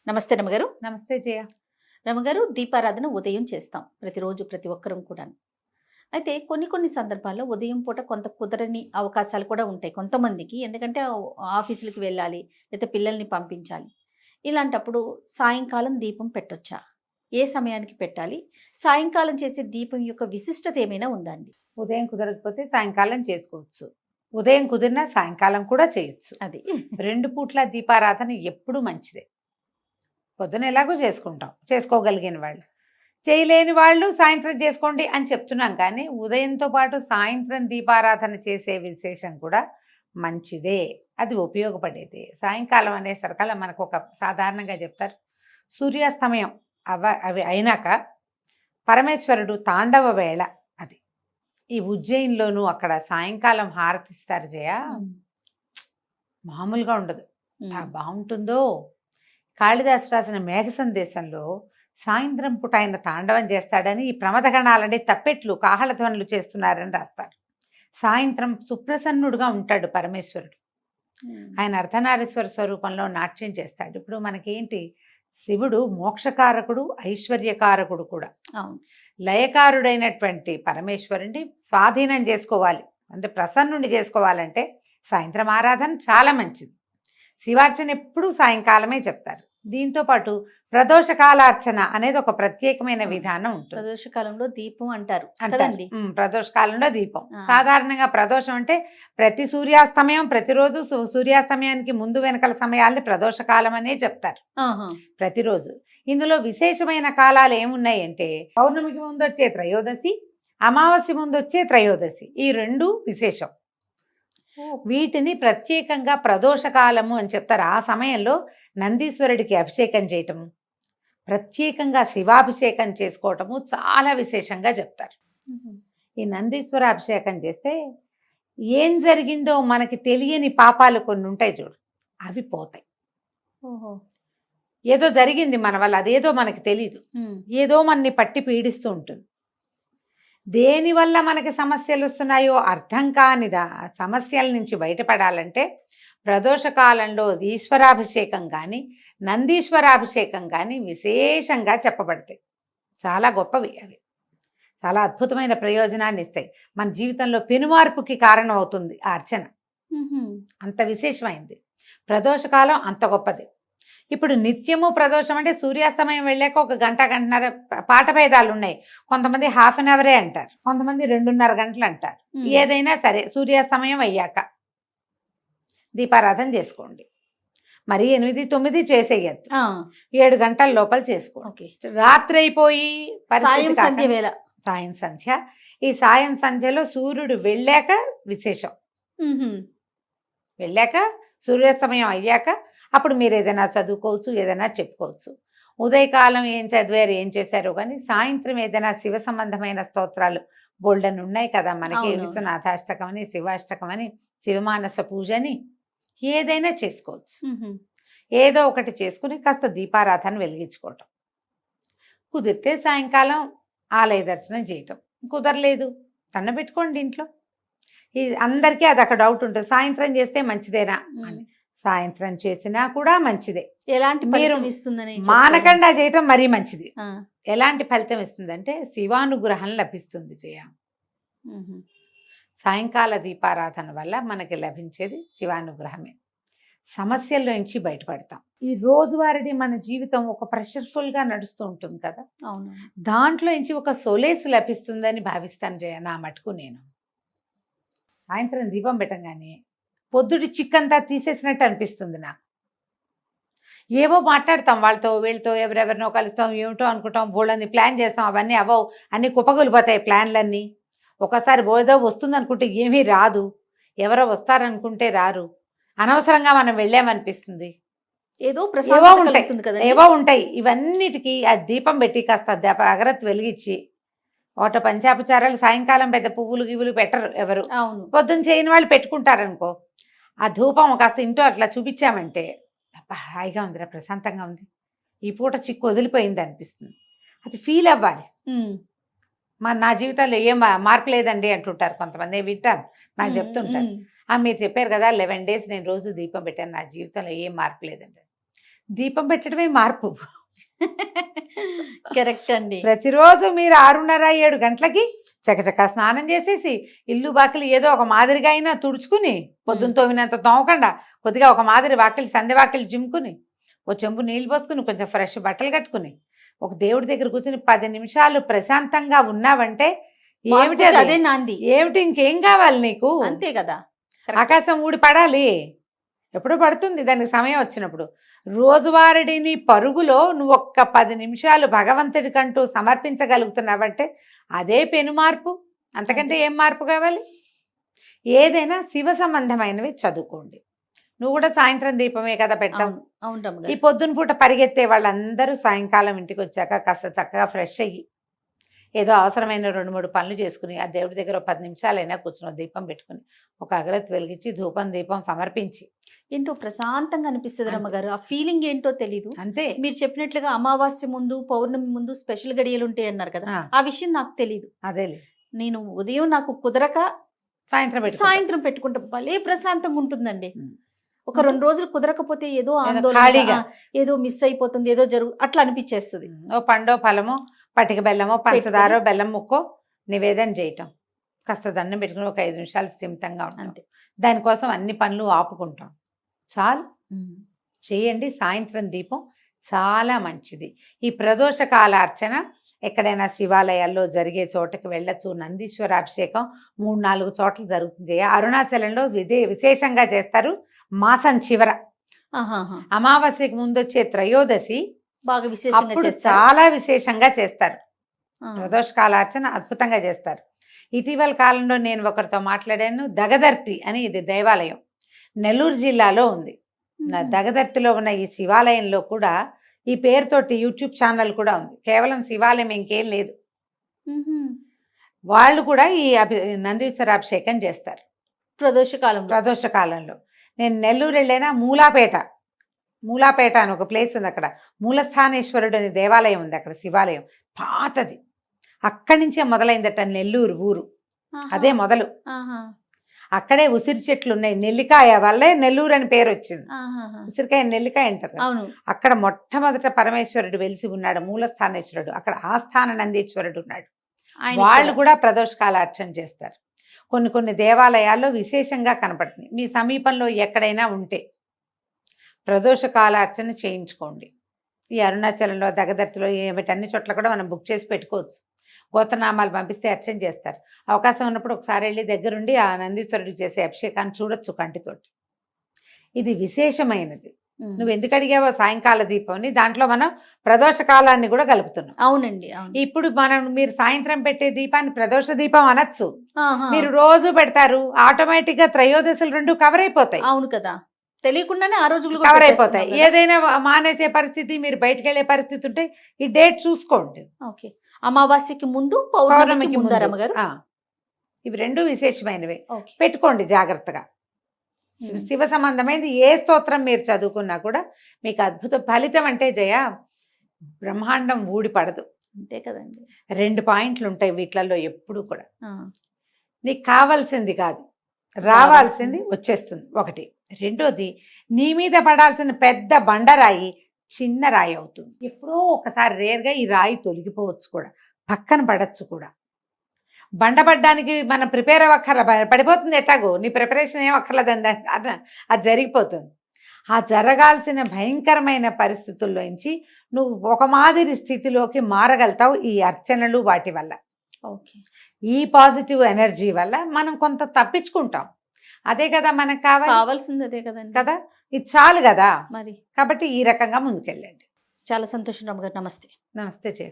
నమస్తే రమగారు. నమస్తే జయ. రమగారు, దీపారాధన ఉదయం చేస్తాం ప్రతిరోజు ప్రతి ఒక్కరం కూడా. అయితే కొన్ని సందర్భాల్లో ఉదయం పూట కొంత కుదరని అవకాశాలు కూడా ఉంటాయి కొంతమందికి. ఎందుకంటే ఆఫీసులకి వెళ్ళాలి, లేకపోతే పిల్లల్ని పంపించాలి. ఇలాంటప్పుడు సాయంకాలం దీపం పెట్టొచ్చా? ఏ సమయానికి పెట్టాలి? సాయంకాలం చేసే దీపం యొక్క విశిష్టత ఏమైనా ఉందా అండి? ఉదయం కుదరకపోతే సాయంకాలం చేసుకోవచ్చు, ఉదయం కుదిరినా సాయంకాలం కూడా చేయొచ్చు. అది 2 పూట్ల దీపారాధన ఎప్పుడు మంచిదే. పొద్దున ఎలాగో చేసుకుంటాం, చేసుకోగలిగిన వాళ్ళు. చేయలేని వాళ్ళు సాయంత్రం చేసుకోండి అని చెప్తున్నాం, కానీ ఉదయంతో పాటు సాయంత్రం దీపారాధన చేసే విశేషం కూడా మంచిదే, అది ఉపయోగపడేది. సాయంకాలం అనేసరికల్లా మనకు ఒక సాధారణంగా చెప్తారు, సూర్యాస్తమయం అవి అయినాక పరమేశ్వరుడు తాండవ వేళ అది. ఈ ఉజ్జయిన్లోనూ అక్కడ సాయంకాలం హారతిస్తారు జయ, మామూలుగా ఉండదు. బాగుంటుందో. కాళిదాసు రాసిన మేఘ సందేశంలో సాయంత్రం పూట ఆయన తాండవం చేస్తాడని, ఈ ప్రమదగణాలని తప్పెట్లు కాహళధ్వనులు చేస్తున్నారని రాస్తారు. సాయంత్రం సుప్రసన్నుడుగా ఉంటాడు పరమేశ్వరుడు. ఆయన అర్ధనారీశ్వర స్వరూపంలో నాట్యం చేస్తాడు. ఇప్పుడు మనకేంటి, శివుడు మోక్షకారకుడు, ఐశ్వర్యకారకుడు కూడా. లయకారుడైనటువంటి పరమేశ్వరుడిని స్వాధీనం చేసుకోవాలి అంటే, ప్రసన్నుని చేసుకోవాలంటే సాయంత్రం ఆరాధన చాలా మంచిది. శివార్చన ఎప్పుడూ సాయంకాలమే చెప్తారు. దీంతో పాటు ప్రదోషకాలార్చన అనేది ఒక ప్రత్యేకమైన విధానం ఉంటుంది. ప్రదోషకాలంలో దీపం అంటారు. ప్రదోషకాలంలో దీపం. సాధారణంగా ప్రదోషం అంటే ప్రతి సూర్యాస్తమయం, ప్రతిరోజు సూర్యాస్తమయానికి ముందు వెనకల సమయాల్ని ప్రదోషకాలం అనే చెప్తారు ప్రతిరోజు. ఇందులో విశేషమైన కాలాలు ఏమున్నాయంటే, పౌర్ణమికి ముందు వచ్చే త్రయోదశి, అమావాస్య ముందు వచ్చే త్రయోదశి, ఈ 2 విశేషం. వీటిని ప్రత్యేకంగా ప్రదోషకాలము అని చెప్తారు. ఆ సమయంలో నందీశ్వరుడికి అభిషేకం చేయటము, ప్రత్యేకంగా శివాభిషేకం చేసుకోవటము చాలా విశేషంగా చెప్తారు. ఈ నందీశ్వర అభిషేకం చేస్తే ఏం జరిగిందో మనకి తెలియని పాపాలు కొన్ని ఉంటాయి చూడు, అవి పోతాయి. ఏదో జరిగింది మన వల్ల, అదేదో మనకి తెలియదు, ఏదో మనని పట్టి పీడిస్తూ ఉంటుంది. దేనివల్ల మనకి సమస్యలు వస్తున్నాయో అర్థం కానిదా సమస్యల నుంచి బయటపడాలంటే ప్రదోషకాలంలో ఈశ్వరాభిషేకం కానీ నందీశ్వరాభిషేకం కానీ విశేషంగా చెప్పబడతాయి. చాలా గొప్పవి అవి, చాలా అద్భుతమైన ప్రయోజనాన్ని ఇస్తాయి. మన జీవితంలో పెనుమార్పుకి కారణం అవుతుంది ఆ అర్చన. అంత విశేషమైంది ప్రదోషకాలం, అంత గొప్పది. ఇప్పుడు నిత్యము ప్రదోషం అంటే సూర్యాస్తమయం వెళ్ళాక 1 గంట, గంటన్నర పాట భేదాలు ఉన్నాయి. కొంతమంది ½ అన్ అవరే అంటారు, కొంతమంది 2.5 గంటలు అంటారు. ఏదైనా సరే సూర్యాస్తమయం అయ్యాక దీపారాధన చేసుకోండి. మరి 8, 9 చేసేయద్దు, 7 గంటల లోపల చేసుకోండి. రాత్రి అయిపోయి సాయం సంధ్య, ఈ సాయం సంధ్యలో సూర్యుడు వెళ్ళాక విశేషం. వెళ్ళాక సూర్యాస్తమయం అయ్యాక అప్పుడు మీరు ఏదైనా చదువుకోవచ్చు, ఏదైనా చెప్పుకోవచ్చు. ఉదయకాలం ఏం చదివారు, ఏం చేశారో కానీ సాయంత్రం ఏదైనా శివ సంబంధమైన స్తోత్రాలు బోల్డన్ ఉన్నాయి కదా మనకి. విశ్వనాథాష్టకం అని, శివాష్టకం అని, శివమానస పూజ అని ఏదైనా చేసుకోవచ్చు. ఏదో ఒకటి చేసుకుని కాస్త దీపారాధన వెలిగించుకోవటం. కుదిరితే సాయంకాలం ఆలయ దర్శనం చేయటం, కుదరలేదు పెట్టుకోండి ఇంట్లో. అందరికీ అది అక్కడ డౌట్ ఉంటుంది, సాయంత్రం చేస్తే మంచిదేనా అని. సాయంత్రం చేసినా కూడా మంచిదే. ఎలాంటి ఫలితం ఇస్తుందని మానకుండా చేయటం మరీ మంచిది. ఎలాంటి ఫలితం ఇస్తుందంటే శివానుగ్రహం లభిస్తుంది జయ. సాయంకాల దీపారాధన వల్ల మనకి లభించేది శివానుగ్రహమే. సమస్యల్లో నుంచి బయటపడతాం. ఈ రోజువారీ మన జీవితం ఒక ప్రెషర్ఫుల్ గా నడుస్తూ ఉంటుంది కదా, దాంట్లో నుంచి ఒక సొలేస్ లభిస్తుందని భావిస్తాను జయ. నా మటుకు నేను సాయంత్రం దీపం పెట్టగానే పొద్దుటి చిక్కంతా తీసేసినట్టు అనిపిస్తుంది నాకు. ఏవో మాట్లాడతాం వాళ్ళతో వీళ్ళతో, ఎవరెవరినో కలుస్తాం, ఏమిటో అనుకుంటాం, బోళ్ళని ప్లాన్ చేస్తాం, అవన్నీ అవ్వవు, అన్నీ కుప్పగొలిపోతాయి ప్లాన్లన్నీ. ఒకసారి బోధో వస్తుంది అనుకుంటే ఏమీ రాదు, ఎవరో వస్తారనుకుంటే రారు, అనవసరంగా మనం వెళ్ళామనిపిస్తుంది. ఏవో ఉంటాయి. ఇవన్నిటికీ ఆ దీపం పెట్టి కాస్త అగరత్తు వెలిగించి, ఒకట పంచాపచారాలు సాయంకాలం పెద్ద పువ్వులు గివ్వులు పెట్టరు ఎవరు, పొద్దున్న చేయని వాళ్ళు పెట్టుకుంటారనుకో. ఆ ధూపం కాస్త ఇంట్లో అట్లా చూపించామంటే హాయిగా ఉందిరా, ప్రశాంతంగా ఉంది, ఈ పూట చిక్కు వదిలిపోయింది అనిపిస్తుంది. అది ఫీల్ అవ్వాలి. నా జీవితంలో ఏం మార్పు లేదండి అంటుంటారు కొంతమంది, వింటారు, నాకు చెప్తుంటారు. మీరు చెప్పారు కదా 11 days నేను రోజు దీపం పెట్టాను, నా జీవితంలో ఏం మార్పు లేదండి. దీపం పెట్టడమే మార్పు. కరెక్ట్ అండి. ప్రతిరోజు మీరు 6:30 7 గంటలకి చకచకా స్నానం చేసేసి ఇల్లు బాకిలి ఏదో ఒక మాదిరిగా అయినా తుడుచుకుని, పొద్దున్న తోమినంత తోమకుండా కొద్దిగా ఒక మాదిరి వాకిలి సంధ్య వాకిలి జిమ్ముకుని, ఓ చెంబు నీళ్ళు పోసుకుని, కొంచెం ఫ్రెష్ బట్టలు కట్టుకుని, ఒక దేవుడి దగ్గర కూర్చుని 10 నిమిషాలు ప్రశాంతంగా ఉన్నావంటే ఏమిటి మార్పుకి అది? అదే నాంది. ఏమిటి ఇంకేం కావాలి నీకు? అంతే కదా. ఆకాశం ఊడి పడాలి, ఎప్పుడు పడుతుంది దానికి సమయం వచ్చినప్పుడు. రోజువారీని పరుగులో నువ్వు ఒక్క 10 నిమిషాలు భగవంతుడికంటూ సమర్పించగలుగుతున్నావంటే అదే పెను మార్పు. అంతకంటే ఏం మార్పు కావాలి? ఏదైనా శివ సంబంధమైనవి చదువుకోండి. నువ్వు కూడా సాయంత్రం దీపమే కదా పెడతావు. అవును అవును ఈ రమ్మగారు. పొద్దున పూట పరిగెత్తే వాళ్ళందరూ సాయంకాలం ఇంటికి వచ్చాక కాస్త చక్కగా ఫ్రెష్ అయ్యి ఏదో అవసరమైన 2-3 పనులు చేసుకుని ఆ దేవుడి దగ్గర 10 నిమిషాలైనా కూర్చుని దీపం పెట్టుకుని ఒక అగరత్తి వెలిగించి ధూపం దీపం సమర్పించి ఏంటో ప్రశాంతంగా అనిపిస్తుంది అంతే. రమ్మగారు. ఆ ఫీలింగ్ ఏంటో తెలీదు. అంతే. మీరు చెప్పినట్లుగా అమావాస్య ముందు పౌర్ణమి ముందు స్పెషల్ గడియలు ఉంటాయి అన్నారు కదా. ఆ, ఆ విషయం నాకు తెలీదు. అదేలే నేను ఉదయం నాకు కుదరక సాయంత్రం పెట్టుకుంటా. సాయంత్రం పెట్టుకుంటే భలే ప్రశాంతంగా ఉంటుందండి. ఉమ్. ఒక 2 రోజులు కుదరకపోతే ఏదో ఆందోళన, ఖాళీగా. ఏదో మిస్ అయిపోతుంది, ఏదో అట్లా అనిపించేస్తుంది. ఓ పండో ఫలమో పటిక బెల్లమో పంచదారో బెల్లం ముక్కో నివేదన చేయటం, కాస్త దండం పెట్టుకుని ఒక 5 నిమిషాలు స్థిమితంగా ఉంటాం. అంతే. దానికోసం అన్ని పనులు ఆపుకుంటాం. చాలు, చేయండి. సాయంత్రం దీపం చాలా మంచిది. ఈ ప్రదోష కాల అర్చన ఎక్కడైనా శివాలయాల్లో జరిగే చోటకి వెళ్ళచ్చు. నందీశ్వర అభిషేకం 3-4 చోట్ల జరుగుతుంది. అరుణాచలంలో విశేషంగా చేస్తారు. మాసం చివర ఆహాహా. అమావాస్యకు ముందు వచ్చే త్రయోదశి బాగా విశేషంగా అప్పుడు చేస్తారు. చాలా విశేషంగా చేస్తారు. ఆ. ప్రదోష కాలార్చన అద్భుతంగా చేస్తారు. ఇటీవల కాలంలో నేను ఒకరితో మాట్లాడాను. దగదర్తి అని ఇది దేవాలయం నెల్లూరు జిల్లాలో ఉంది. దగదర్తిలో ఉన్న ఈ శివాలయంలో కూడా ఈ పేరుతోటి యూట్యూబ్ ఛానల్ కూడా ఉంది. కేవలం శివాలయం ఇంకేం లేదు. మ్మ్. వాళ్ళు కూడా ఈ నందీశ్వర అభిషేకం చేస్తారు ప్రదోష కాలంలో. ప్రదోష కాలంలో. నేను నెల్లూరు వెళ్ళైనా మూలాపేట అని ఒక ప్లేస్ ఉంది. అక్కడ మూలస్థానేశ్వరుడు అనే దేవాలయం ఉంది. అక్కడ శివాలయం పాతది. అక్కడి నుంచే మొదలైందట నెల్లూరు ఊరు. ఆహా. అదే మొదలు. ఆహా. అక్కడే ఉసిరి చెట్లు ఉన్నాయి. నెల్లికాయ వల్లే నెల్లూరు అని పేరు వచ్చింది. ఆహాహా. ఉసిరికాయ నెల్లికాయ అంటారు కదా. అవును. అక్కడ మొట్టమొదట పరమేశ్వరుడు వెలిసి ఉన్నాడు, మూలస్థానేశ్వరుడు. అక్కడ ఆస్థాన నందీశ్వరుడు ఉన్నాడు. ఆయన వాళ్ళు కూడా. కూడా ప్రదోషకాల అర్చన చేస్తారు. కొన్ని దేవాలయాల్లో విశేషంగా కనపడుతుంది. మీ సమీపంలో ఎక్కడైనా ఉంటే ప్రదోషకాల అర్చన చేయించుకోండి. ఈ అరుణాచలంలో దగదర్తిలో వీటన్ని చోట్ల కూడా మనం బుక్ చేసి పెట్టుకోవచ్చు. గోత్రనామాలు పంపిస్తే అర్చన చేస్తారు. అవకాశం ఉన్నప్పుడు ఒకసారి వెళ్ళి దగ్గరుండి ఆ నందీశ్వరుడికి చేసే అభిషేకాన్ని చూడొచ్చు కంటితోటి. ఇది విశేషమైనది. మ్మ్. నువ్వు ఎందుకు అడిగావో సాయంకాల దీపంని, దాంట్లో మనం ప్రదోష కాలాన్ని కూడా కలుపుతున్నాం. అవునండి. అవును. ఇప్పుడు మీరు సాయంత్రం పెట్టే దీపాన్ని ప్రదోష దీపం అనొచ్చు. ఆహా. మీరు రోజు పెడతారు, ఆటోమేటిక్ గా త్రయోదశులు 2 కవర్ అయిపోతాయి. అవును కదా. తెలియకుండానే ఆ రోజులు కూడా కవర్ అయిపోతాయి. పెట్టేస్తున్నాం కదా. ఏదైనా మానేసే పరిస్థితి, మీరు బయటకు వెళ్ళే పరిస్థితి ఉంటే ఈ డేట్ చూసుకోండి. ఓకే. అమావాస్యకి ముందు పౌర్ణమికి ముందు ముందు. రమ్మగారు. ఆ, ఇవి 2 విశేషమైనవి. ఓకే. పెట్టుకోండి జాగ్రత్తగా. మ్మ్. శివ సంబంధమైనది ఏ స్తోత్రం మీరు చదువుకున్నా కూడా మీకు అద్భుత ఫలితం. అంటే జయ, బ్రహ్మాండం ఊడిపడదు. అంతే కదండి. 2 పాయింట్లు ఉంటాయి వీటిలలో ఎప్పుడు కూడా. ఆ. నీకు కావాల్సింది కాదు, రావాల్సింది వచ్చేస్తుంది. 1. 2ది, నీ మీద పడాల్సిన పెద్ద బండరాయి చిన్న రాయి అవుతుంది. ఎప్పుడో ఒకసారి రేర్గా ఈ రాయి తొలగిపోవచ్చు కూడా, పక్కన పడచ్చు కూడా. బండపడ్డానికి మనం ప్రిపేర్ అవ్వక్కర్ల, పడిపోతుంది ఎట్టాగో. నీ ప్రిపరేషన్ ఏం అక్కర్లేదండి, అది జరిగిపోతుంది. ఆ జరగాల్సిన భయంకరమైన పరిస్థితుల్లోంచి నువ్వు ఒక మాదిరి స్థితిలోకి మారగలుగుతావు ఈ అర్చనలు వాటి వల్ల. ఓకే. ఈ పాజిటివ్ ఎనర్జీ వల్ల మనం కొంత తప్పించుకుంటాం. అదే కదా మనకు కావాల్సింది అదే కదండి. కదా. ఇది చాలు కదా. మరి కాబట్టి ఈ రకంగా ముందుకెళ్ళండి. చాలా సంతోషం రమ్మగారు. నమస్తే. నమస్తే జయ.